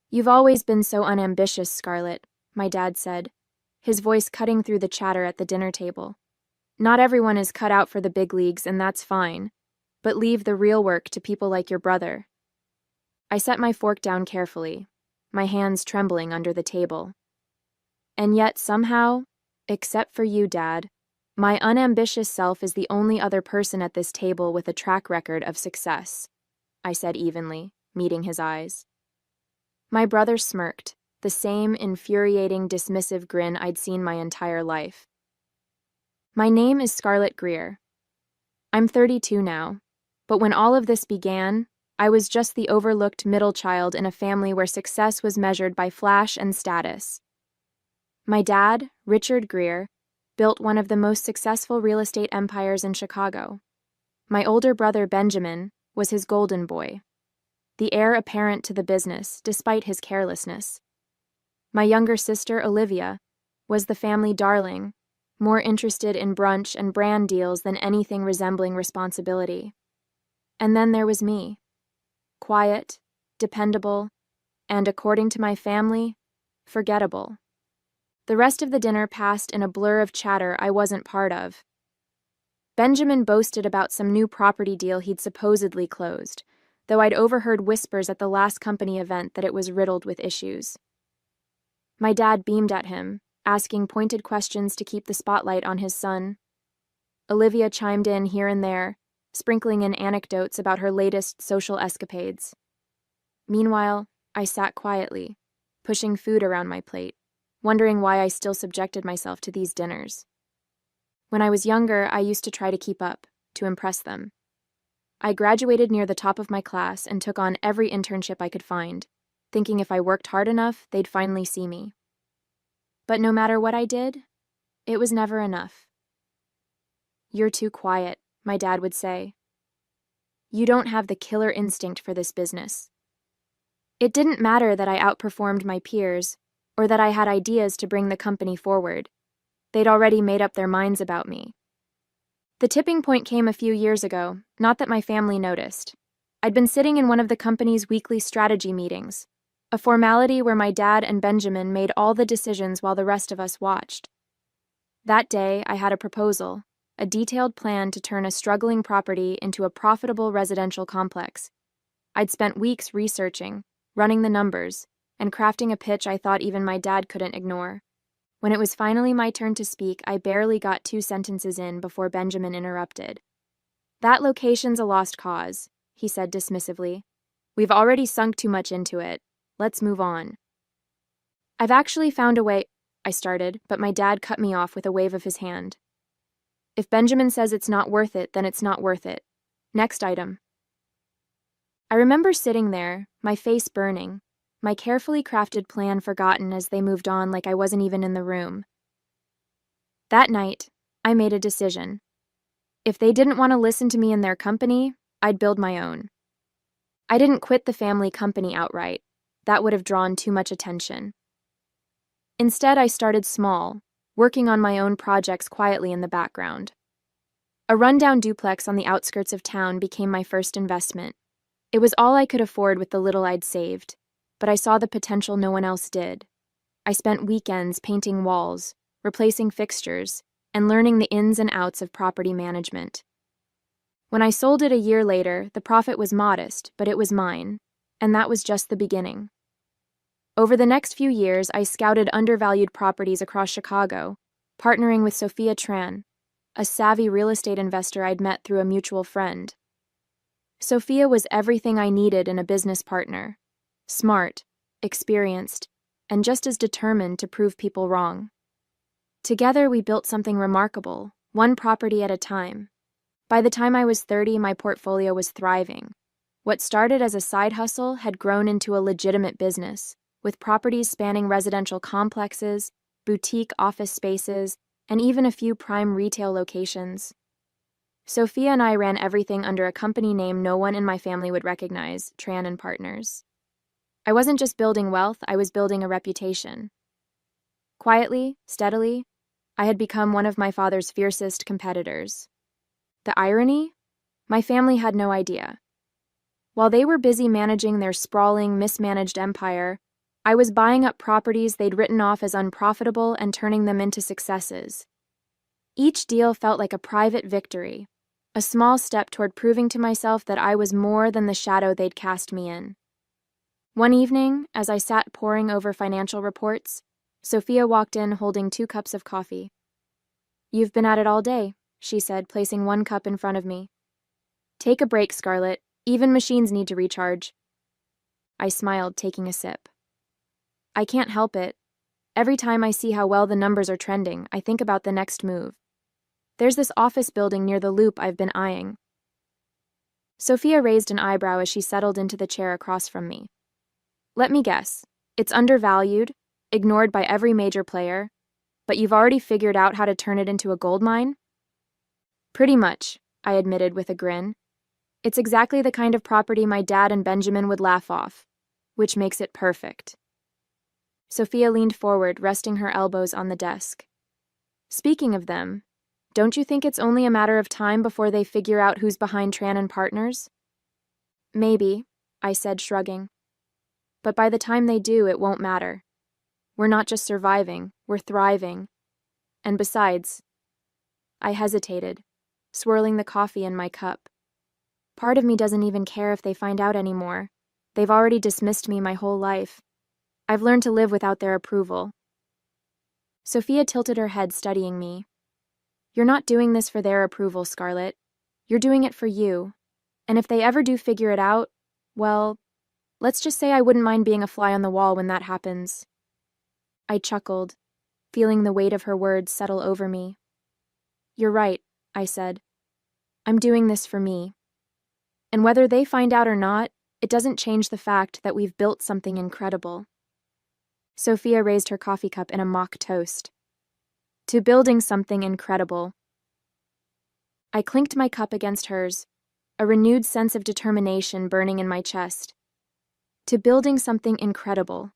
"You've always been so unambitious, Scarlett," my dad said, his voice cutting through the chatter at the dinner table. "Not everyone is cut out for the big leagues, and that's fine. But leave the real work to people like your brother." I set my fork down carefully, my hands trembling under the table. "And yet, somehow, except for you, Dad, my unambitious self is the only other person at this table with a track record of success," I said evenly, meeting his eyes. My brother smirked, the same infuriating, dismissive grin I'd seen my entire life. "My name is Scarlett Greer. I'm 32 now, but when all of this began, I was just the overlooked middle child in a family where success was measured by flash and status. My dad, Richard Greer, built one of the most successful real estate empires in Chicago. My older brother, Benjamin, was his golden boy, the heir apparent to the business despite his carelessness. My younger sister, Olivia, was the family darling, more interested in brunch and brand deals than anything resembling responsibility. And then there was me, quiet, dependable, and, according to my family, forgettable. The rest of the dinner passed in a blur of chatter I wasn't part of. Benjamin boasted about some new property deal he'd supposedly closed, though I'd overheard whispers at the last company event that it was riddled with issues. My dad beamed at him, asking pointed questions to keep the spotlight on his son. Olivia chimed in here and there, sprinkling in anecdotes about her latest social escapades. Meanwhile, I sat quietly, pushing food around my plate, wondering why I still subjected myself to these dinners. When I was younger, I used to try to keep up, to impress them. I graduated near the top of my class and took on every internship I could find, thinking if I worked hard enough, they'd finally see me. But no matter what I did, it was never enough. "You're too quiet," my dad would say. "You don't have the killer instinct for this business." It didn't matter that I outperformed my peers, or that I had ideas to bring the company forward. They'd already made up their minds about me. The tipping point came a few years ago, not that my family noticed. I'd been sitting in one of the company's weekly strategy meetings, a formality where my dad and Benjamin made all the decisions while the rest of us watched. That day, I had a proposal, a detailed plan to turn a struggling property into a profitable residential complex. I'd spent weeks researching, running the numbers, and crafting a pitch I thought even my dad couldn't ignore. When it was finally my turn to speak, I barely got 2 sentences in before Benjamin interrupted. "That location's a lost cause," he said dismissively. "We've already sunk too much into it. Let's move on." "I've actually found a way," I started, but my dad cut me off with a wave of his hand. "If Benjamin says it's not worth it, then it's not worth it. Next item." I remember sitting there, my face burning, my carefully crafted plan forgotten as they moved on like I wasn't even in the room. That night, I made a decision. If they didn't want to listen to me in their company, I'd build my own. I didn't quit the family company outright. That would have drawn too much attention. Instead, I started small, working on my own projects quietly in the background. A rundown duplex on the outskirts of town became my first investment. It was all I could afford with the little I'd saved, but I saw the potential no one else did. I spent weekends painting walls, replacing fixtures, and learning the ins and outs of property management. When I sold it a year later, the profit was modest, but it was mine, and that was just the beginning. Over the next few years, I scouted undervalued properties across Chicago, partnering with Sophia Tran, a savvy real estate investor I'd met through a mutual friend. Sophia was everything I needed in a business partner: smart, experienced, and just as determined to prove people wrong. Together, we built something remarkable, one property at a time. By the time I was 30, my portfolio was thriving. What started as a side hustle had grown into a legitimate business, with properties spanning residential complexes, boutique office spaces, and even a few prime retail locations. Sophia and I ran everything under a company name no one in my family would recognize, Tran and Partners. I wasn't just building wealth, I was building a reputation. Quietly, steadily, I had become one of my father's fiercest competitors. The irony? My family had no idea. While they were busy managing their sprawling, mismanaged empire, I was buying up properties they'd written off as unprofitable and turning them into successes. Each deal felt like a private victory, a small step toward proving to myself that I was more than the shadow they'd cast me in. One evening, as I sat poring over financial reports, Sophia walked in holding 2 cups of coffee. "You've been at it all day," she said, placing 1 cup in front of me. "Take a break, Scarlett. Even machines need to recharge." I smiled, taking a sip. "I can't help it. Every time I see how well the numbers are trending, I think about the next move. There's this office building near the Loop I've been eyeing." Sophia raised an eyebrow as she settled into the chair across from me. "Let me guess. It's undervalued, ignored by every major player, but you've already figured out how to turn it into a gold mine?" "Pretty much," I admitted with a grin. "It's exactly the kind of property my dad and Benjamin would laugh off, which makes it perfect." Sophia leaned forward, resting her elbows on the desk. "Speaking of them, don't you think it's only a matter of time before they figure out who's behind Tran and Partners?" "Maybe," I said, shrugging. "But by the time they do, it won't matter. We're not just surviving, we're thriving. And besides," I hesitated, swirling the coffee in my cup. "Part of me doesn't even care if they find out anymore. They've already dismissed me my whole life. I've learned to live without their approval." Sophia tilted her head, studying me. "You're not doing this for their approval, Scarlett. You're doing it for you. And if they ever do figure it out, well, let's just say I wouldn't mind being a fly on the wall when that happens." I chuckled, feeling the weight of her words settle over me. "You're right," I said. "I'm doing this for me. And whether they find out or not, it doesn't change the fact that we've built something incredible." Sophia raised her coffee cup in a mock toast. "To building something incredible." I clinked my cup against hers, a renewed sense of determination burning in my chest. To building something incredible.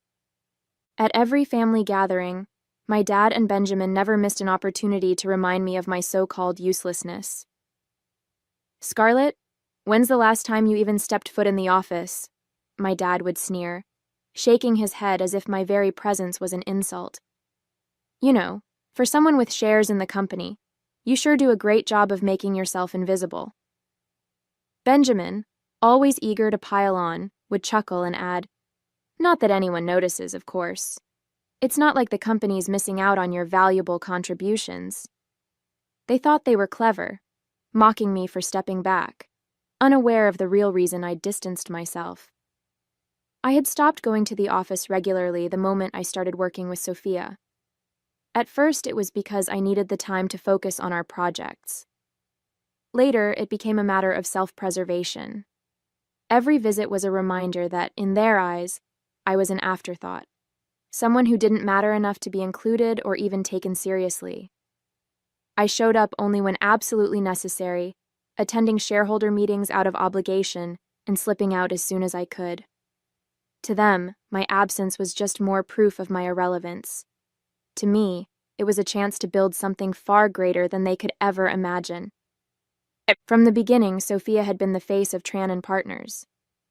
At every family gathering, my dad and Benjamin never missed an opportunity to remind me of my so-called uselessness. "Scarlett, when's the last time you even stepped foot in the office?" my dad would sneer, shaking his head as if my very presence was an insult. "You know, for someone with shares in the company, you sure do a great job of making yourself invisible." Benjamin, always eager to pile on, would chuckle and add, "Not that anyone notices, of course. It's not like the company's missing out on your valuable contributions." They thought they were clever, mocking me for stepping back, unaware of the real reason I'd distanced myself. I had stopped going to the office regularly the moment I started working with Sophia. At first, it was because I needed the time to focus on our projects. Later, it became a matter of self-preservation. Every visit was a reminder that, in their eyes, I was an afterthought, someone who didn't matter enough to be included or even taken seriously. I showed up only when absolutely necessary, attending shareholder meetings out of obligation and slipping out as soon as I could. To them, my absence was just more proof of my irrelevance. To me, it was a chance to build something far greater than they could ever imagine. From the beginning, Sophia had been the face of Tran and Partners.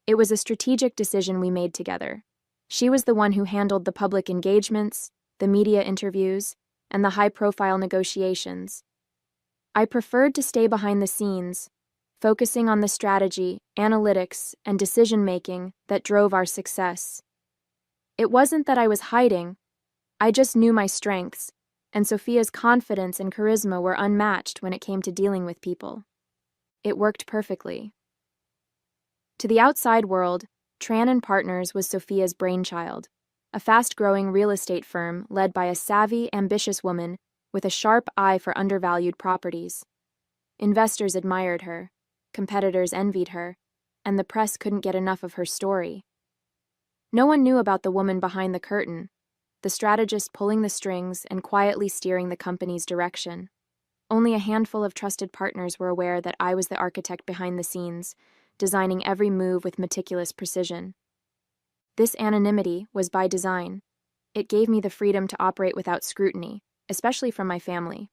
It was a strategic decision we made together. She was the one who handled the public engagements, the media interviews, and the high-profile negotiations. I preferred to stay behind the scenes, focusing on the strategy, analytics, and decision-making that drove our success. It wasn't that I was hiding. I just knew my strengths, and Sophia's confidence and charisma were unmatched when it came to dealing with people. It worked perfectly. To the outside world, Tran and Partners was Sophia's brainchild, a fast-growing real estate firm led by a savvy, ambitious woman with a sharp eye for undervalued properties. Investors admired her, competitors envied her, and the press couldn't get enough of her story. No one knew about the woman behind the curtain, the strategist pulling the strings and quietly steering the company's direction. Only a handful of trusted partners were aware that I was the architect behind the scenes, designing every move with meticulous precision. This anonymity was by design. It gave me the freedom to operate without scrutiny, especially from my family.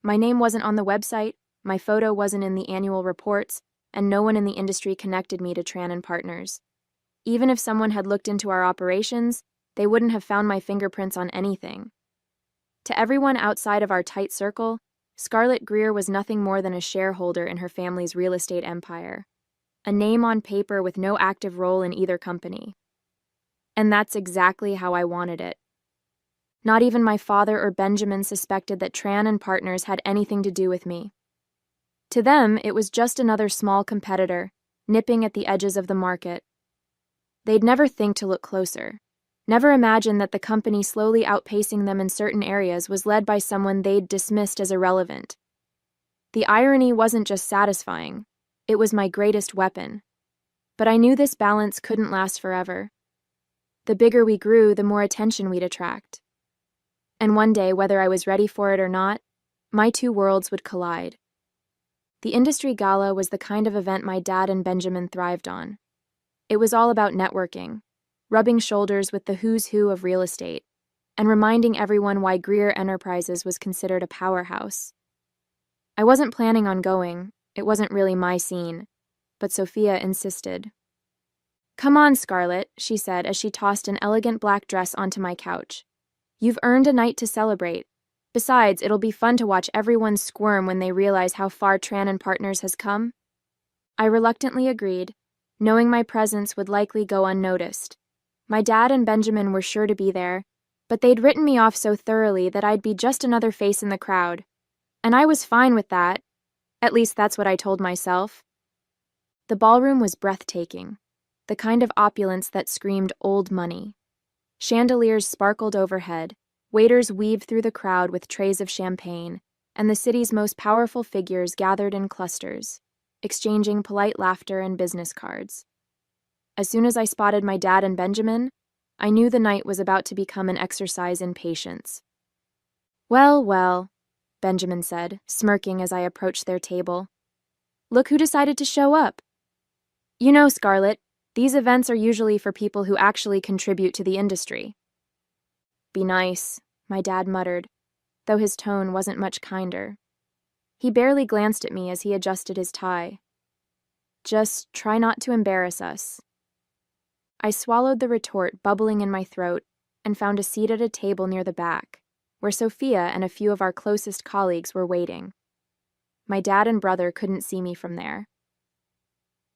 My name wasn't on the website, my photo wasn't in the annual reports, and no one in the industry connected me to Tran and Partners. Even if someone had looked into our operations, they wouldn't have found my fingerprints on anything. To everyone outside of our tight circle, Scarlett Greer was nothing more than a shareholder in her family's real estate empire, a name on paper with no active role in either company. And that's exactly how I wanted it. Not even my father or Benjamin suspected that Tran and Partners had anything to do with me. To them, it was just another small competitor, nipping at the edges of the market. They'd never think to look closer, never imagine that the company slowly outpacing them in certain areas was led by someone they'd dismissed as irrelevant. The irony wasn't just satisfying, it was my greatest weapon. But I knew this balance couldn't last forever. The bigger we grew, the more attention we'd attract. And one day, whether I was ready for it or not, my two worlds would collide. The industry gala was the kind of event my dad and Benjamin thrived on. It was all about networking, rubbing shoulders with the who's who of real estate, and reminding everyone why Greer Enterprises was considered a powerhouse. I wasn't planning on going, it wasn't really my scene, but Sophia insisted. "Come on, Scarlett," she said as she tossed an elegant black dress onto my couch. "You've earned a night to celebrate. Besides, it'll be fun to watch everyone squirm when they realize how far Tran and Partners has come." I reluctantly agreed, knowing my presence would likely go unnoticed. My dad and Benjamin were sure to be there, but they'd written me off so thoroughly that I'd be just another face in the crowd. And I was fine with that. At least that's what I told myself. The ballroom was breathtaking, the kind of opulence that screamed old money. Chandeliers sparkled overhead, waiters weaved through the crowd with trays of champagne, and the city's most powerful figures gathered in clusters, exchanging polite laughter and business cards. As soon as I spotted my dad and Benjamin, I knew the night was about to become an exercise in patience. "Well, well," Benjamin said, smirking as I approached their table. "Look who decided to show up. You know, Scarlett, these events are usually for people who actually contribute to the industry." "Be nice," my dad muttered, though his tone wasn't much kinder. He barely glanced at me as he adjusted his tie. "Just try not to embarrass us." I swallowed the retort bubbling in my throat and found a seat at a table near the back, where Sophia and a few of our closest colleagues were waiting. My dad and brother couldn't see me from there.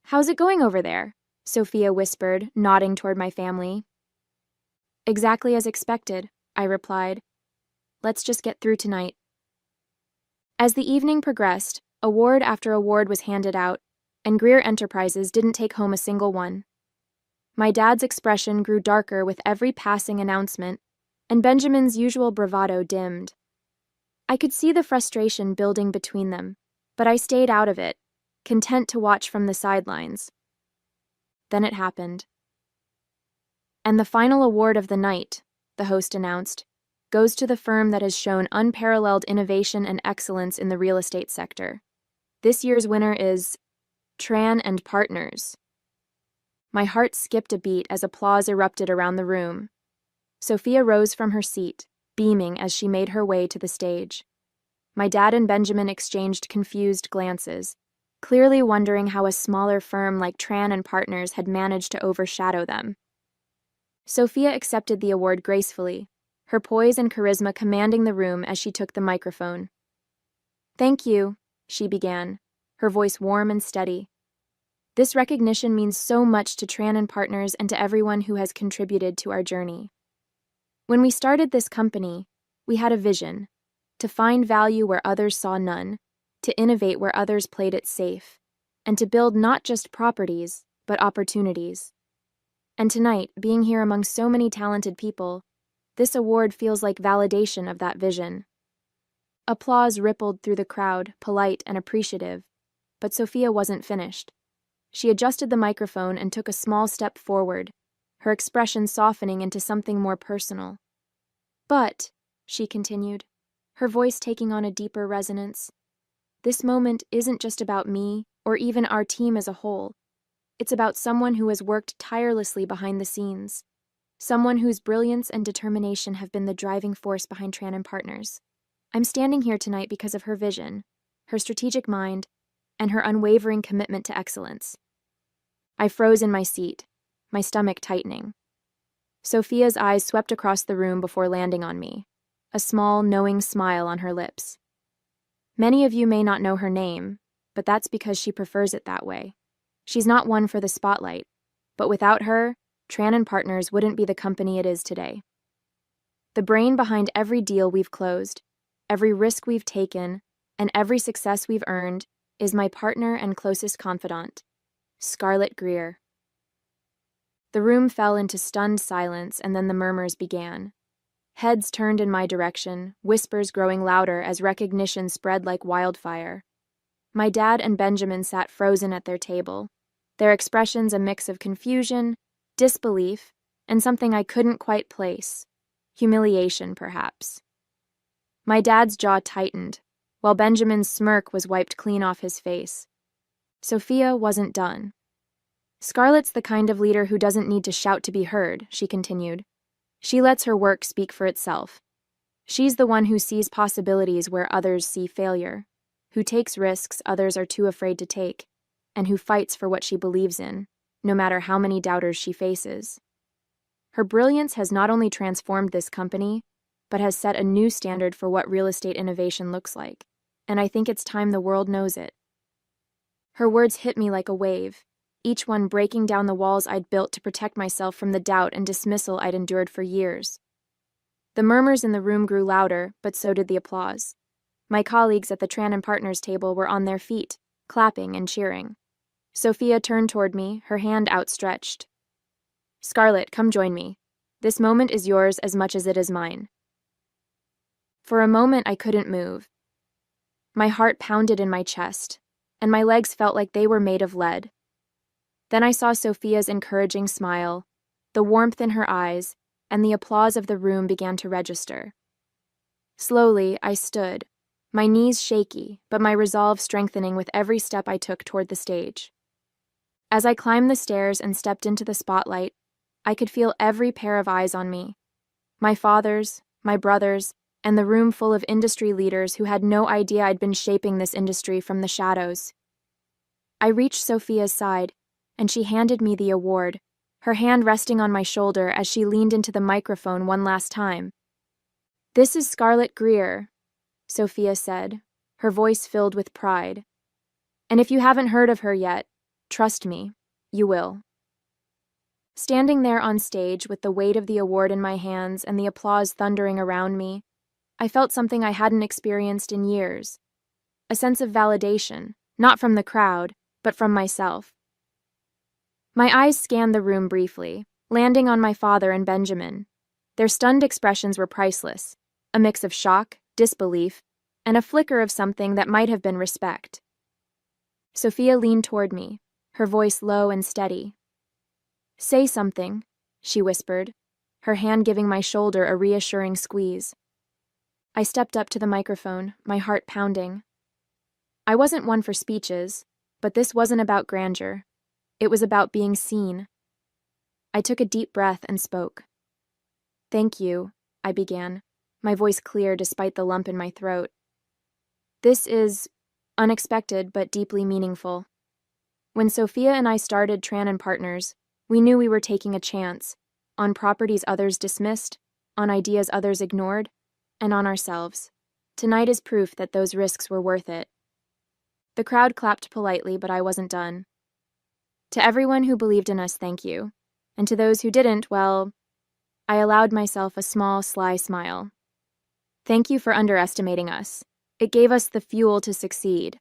"How's it going over there?" Sophia whispered, nodding toward my family. "Exactly as expected," I replied. "Let's just get through tonight." As the evening progressed, award after award was handed out, and Greer Enterprises didn't take home a single one. My dad's expression grew darker with every passing announcement, and Benjamin's usual bravado dimmed. I could see the frustration building between them, but I stayed out of it, content to watch from the sidelines. Then it happened. "And the final award of the night," the host announced, "goes to the firm that has shown unparalleled innovation and excellence in the real estate sector. This year's winner is Tran and Partners." My heart skipped a beat as applause erupted around the room. Sophia rose from her seat, beaming as she made her way to the stage. My dad and Benjamin exchanged confused glances, clearly wondering how a smaller firm like Tran and Partners had managed to overshadow them. Sophia accepted the award gracefully, her poise and charisma commanding the room as she took the microphone. "Thank you," she began, her voice warm and steady. "This recognition means so much to Tran and Partners and to everyone who has contributed to our journey. When we started this company, we had a vision: to find value where others saw none, to innovate where others played it safe, and to build not just properties, but opportunities. And tonight, being here among so many talented people, this award feels like validation of that vision." Applause rippled through the crowd, polite and appreciative, but Sophia wasn't finished. She adjusted the microphone and took a small step forward, her expression softening into something more personal. "But," she continued, her voice taking on a deeper resonance, "this moment isn't just about me or even our team as a whole. It's about someone who has worked tirelessly behind the scenes, someone whose brilliance and determination have been the driving force behind Tran and Partners. I'm standing here tonight because of her vision, her strategic mind, and her unwavering commitment to excellence." I froze in my seat, my stomach tightening. Sophia's eyes swept across the room before landing on me, a small, knowing smile on her lips. Many of you may not know her name, but that's because she prefers it that way. She's not one for the spotlight, but without her, Tran & Partners wouldn't be the company it is today. The brain behind every deal we've closed, every risk we've taken, and every success we've earned is my partner and closest confidant, Scarlett Greer. The room fell into stunned silence, and then the murmurs began. Heads turned in my direction, whispers growing louder as recognition spread like wildfire. My dad and Benjamin sat frozen at their table, their expressions a mix of confusion, disbelief, and something I couldn't quite place. Humiliation, perhaps. My dad's jaw tightened, while Benjamin's smirk was wiped clean off his face. Sophia wasn't done. Scarlett's the kind of leader who doesn't need to shout to be heard, she continued. She lets her work speak for itself. She's the one who sees possibilities where others see failure, who takes risks others are too afraid to take, and who fights for what she believes in, no matter how many doubters she faces. Her brilliance has not only transformed this company, but has set a new standard for what real estate innovation looks like, and I think it's time the world knows it. Her words hit me like a wave, each one breaking down the walls I'd built to protect myself from the doubt and dismissal I'd endured for years. The murmurs in the room grew louder, but so did the applause. My colleagues at the Tran & Partners table were on their feet, clapping and cheering. Sophia turned toward me, her hand outstretched. Scarlett, come join me. This moment is yours as much as it is mine. For a moment I couldn't move. My heart pounded in my chest, and my legs felt like they were made of lead. Then I saw Sophia's encouraging smile, the warmth in her eyes, and the applause of the room began to register. Slowly, I stood, my knees shaky, but my resolve strengthening with every step I took toward the stage. As I climbed the stairs and stepped into the spotlight, I could feel every pair of eyes on me. My father's, my brother's, and the room full of industry leaders who had no idea I'd been shaping this industry from the shadows. I reached Sophia's side, and she handed me the award, her hand resting on my shoulder as she leaned into the microphone one last time. This is Scarlett Greer, Sophia said, her voice filled with pride. And if you haven't heard of her yet, trust me, you will. Standing there on stage with the weight of the award in my hands and the applause thundering around me, I felt something I hadn't experienced in years. A sense of validation, not from the crowd, but from myself. My eyes scanned the room briefly, landing on my father and Benjamin. Their stunned expressions were priceless, a mix of shock, disbelief, and a flicker of something that might have been respect. Sophia leaned toward me, her voice low and steady. Say something, she whispered, her hand giving my shoulder a reassuring squeeze. I stepped up to the microphone, my heart pounding. I wasn't one for speeches, but this wasn't about grandeur. It was about being seen. I took a deep breath and spoke. Thank you, I began, my voice clear despite the lump in my throat. This is unexpected but deeply meaningful. When Sophia and I started Tran & Partners, we knew we were taking a chance, on properties others dismissed, on ideas others ignored, and on ourselves. Tonight is proof that those risks were worth it. The crowd clapped politely, but I wasn't done. To everyone who believed in us, thank you. And to those who didn't, well, I allowed myself a small, sly smile. Thank you for underestimating us. It gave us the fuel to succeed.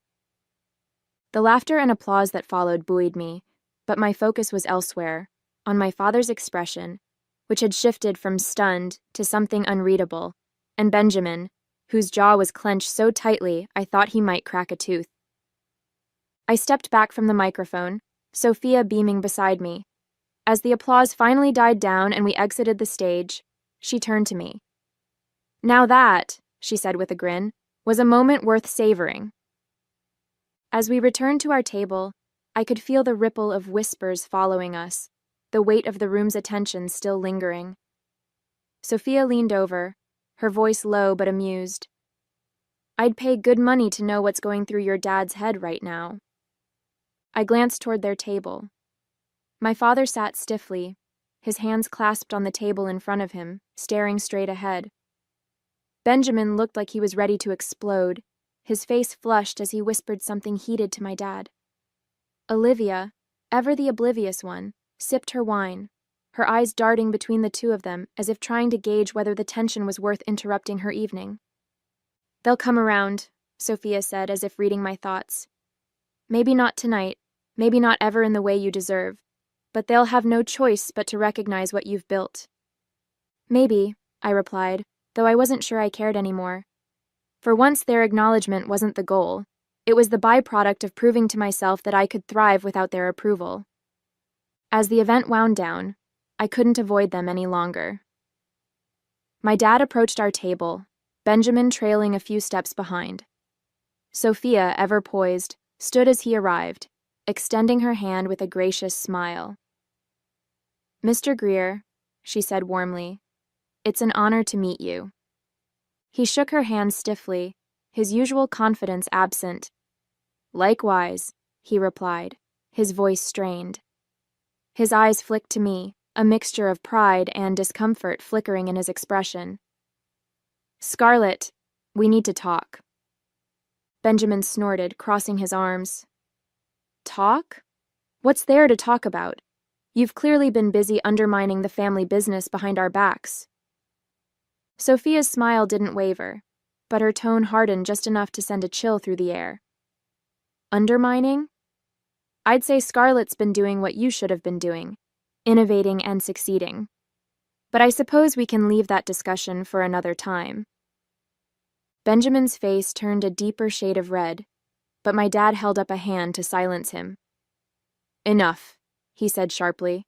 The laughter and applause that followed buoyed me, but my focus was elsewhere, on my father's expression, which had shifted from stunned to something unreadable, and Benjamin, whose jaw was clenched so tightly I thought he might crack a tooth. I stepped back from the microphone, Sophia beaming beside me. As the applause finally died down and we exited the stage, she turned to me. Now that, she said with a grin, was a moment worth savoring. As we returned to our table, I could feel the ripple of whispers following us, the weight of the room's attention still lingering. Sophia leaned over, her voice low but amused. I'd pay good money to know what's going through your dad's head right now. I glanced toward their table. My father sat stiffly, his hands clasped on the table in front of him, staring straight ahead. Benjamin looked like he was ready to explode, his face flushed as he whispered something heated to my dad. Olivia, ever the oblivious one, sipped her wine, her eyes darting between the two of them as if trying to gauge whether the tension was worth interrupting her evening. "They'll come around," Sophia said, as if reading my thoughts. "Maybe not tonight, maybe not ever in the way you deserve, but they'll have no choice but to recognize what you've built." "Maybe," I replied, though I wasn't sure I cared anymore. For once, their acknowledgement wasn't the goal. It was the byproduct of proving to myself that I could thrive without their approval. As the event wound down, I couldn't avoid them any longer. My dad approached our table, Benjamin trailing a few steps behind. Sophia, ever poised, stood as he arrived, extending her hand with a gracious smile. "Mr. Greer," she said warmly, "it's an honor to meet you." He shook her hand stiffly, his usual confidence absent. "Likewise," he replied, his voice strained. His eyes flicked to me, a mixture of pride and discomfort flickering in his expression. "Scarlett, we need to talk." Benjamin snorted, crossing his arms. "Talk? What's there to talk about? You've clearly been busy undermining the family business behind our backs." Sophia's smile didn't waver, but her tone hardened just enough to send a chill through the air. "Undermining? I'd say Scarlett's been doing what you should have been doing, innovating and succeeding. But I suppose we can leave that discussion for another time." Benjamin's face turned a deeper shade of red, but my dad held up a hand to silence him. "Enough," he said sharply.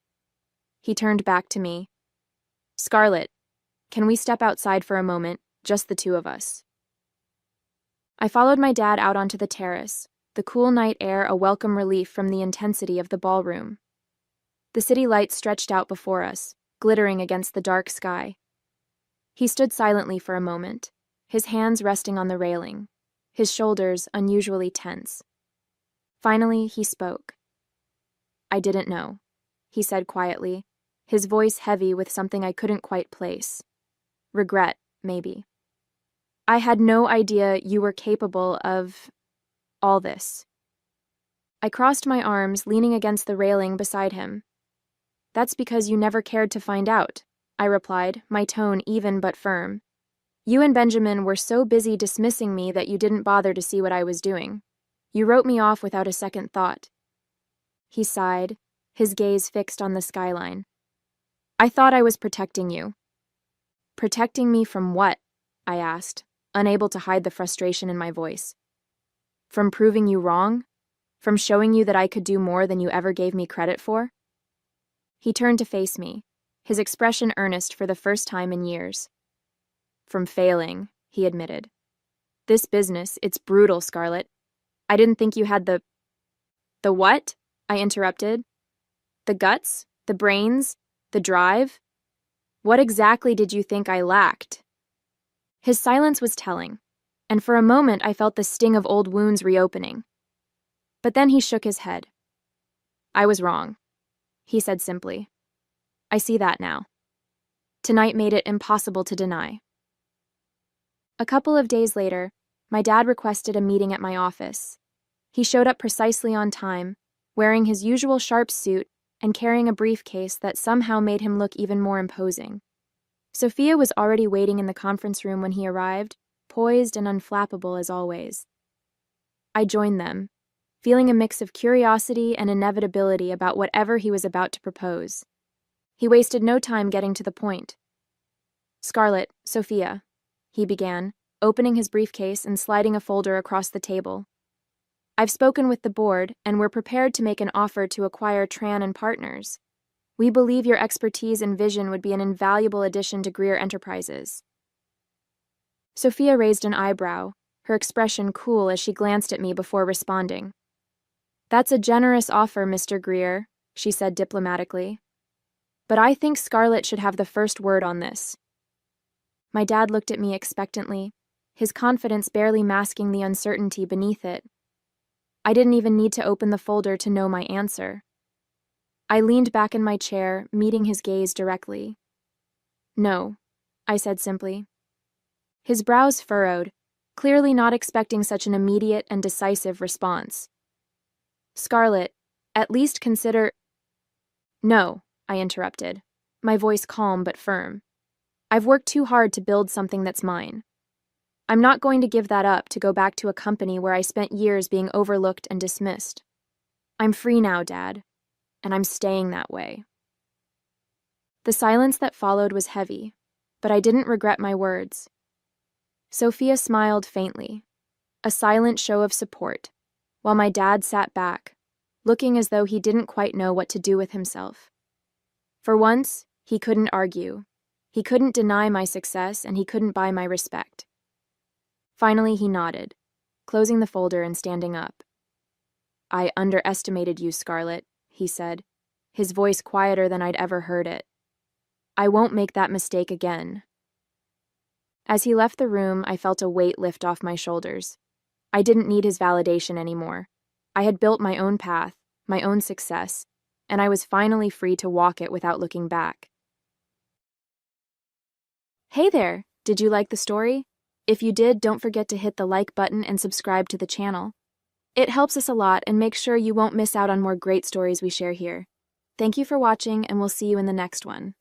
He turned back to me. "Scarlett, can we step outside for a moment, just the two of us?" I followed my dad out onto the terrace, the cool night air a welcome relief from the intensity of the ballroom. The city lights stretched out before us, glittering against the dark sky. He stood silently for a moment, his hands resting on the railing, his shoulders unusually tense. Finally, he spoke. "I didn't know," he said quietly, his voice heavy with something I couldn't quite place. Regret, maybe. "I had no idea you were capable of all this." I crossed my arms, leaning against the railing beside him. "That's because you never cared to find out," I replied, my tone even but firm. "You and Benjamin were so busy dismissing me that you didn't bother to see what I was doing. You wrote me off without a second thought." He sighed, his gaze fixed on the skyline. "I thought I was protecting you." "Protecting me from what?" I asked, unable to hide the frustration in my voice. "From proving you wrong? From showing you that I could do more than you ever gave me credit for?" He turned to face me, his expression earnest for the first time in years. "From failing," he admitted. "This business, it's brutal, Scarlett. I didn't think you had the..." "The what?" I interrupted. "The guts? The brains? The drive? What exactly did you think I lacked?" His silence was telling, and for a moment I felt the sting of old wounds reopening. But then he shook his head. "I was wrong," he said simply. "I see that now. Tonight made it impossible to deny." A couple of days later, my dad requested a meeting at my office. He showed up precisely on time, wearing his usual sharp suit and carrying a briefcase that somehow made him look even more imposing. Sophia was already waiting in the conference room when he arrived, poised and unflappable as always. I joined them, feeling a mix of curiosity and inevitability about whatever he was about to propose. He wasted no time getting to the point. "Scarlett, Sophia," he began, opening his briefcase and sliding a folder across the table. "I've spoken with the board, and we're prepared to make an offer to acquire Tran and Partners. We believe your expertise and vision would be an invaluable addition to Greer Enterprises." Sophia raised an eyebrow, her expression cool as she glanced at me before responding. "That's a generous offer, Mr. Greer," she said diplomatically. "But I think Scarlett should have the first word on this." My dad looked at me expectantly, his confidence barely masking the uncertainty beneath it. I didn't even need to open the folder to know my answer. I leaned back in my chair, meeting his gaze directly. No, I said simply. His brows furrowed, clearly not expecting such an immediate and decisive response. Scarlett, at least consider— No, I interrupted, my voice calm but firm. I've worked too hard to build something that's mine. I'm not going to give that up to go back to a company where I spent years being overlooked and dismissed. I'm free now, Dad, and I'm staying that way. The silence that followed was heavy, but I didn't regret my words. Sophia smiled faintly, a silent show of support, while my dad sat back, looking as though he didn't quite know what to do with himself. For once, he couldn't argue. He couldn't deny my success, and he couldn't buy my respect. Finally, he nodded, closing the folder and standing up. I underestimated you, Scarlett, he said, his voice quieter than I'd ever heard it. I won't make that mistake again. As he left the room, I felt a weight lift off my shoulders. I didn't need his validation anymore. I had built my own path, my own success, and I was finally free to walk it without looking back. Hey there! Did you like the story? If you did, don't forget to hit the like button and subscribe to the channel. It helps us a lot and makes sure you won't miss out on more great stories we share here. Thank you for watching, and we'll see you in the next one.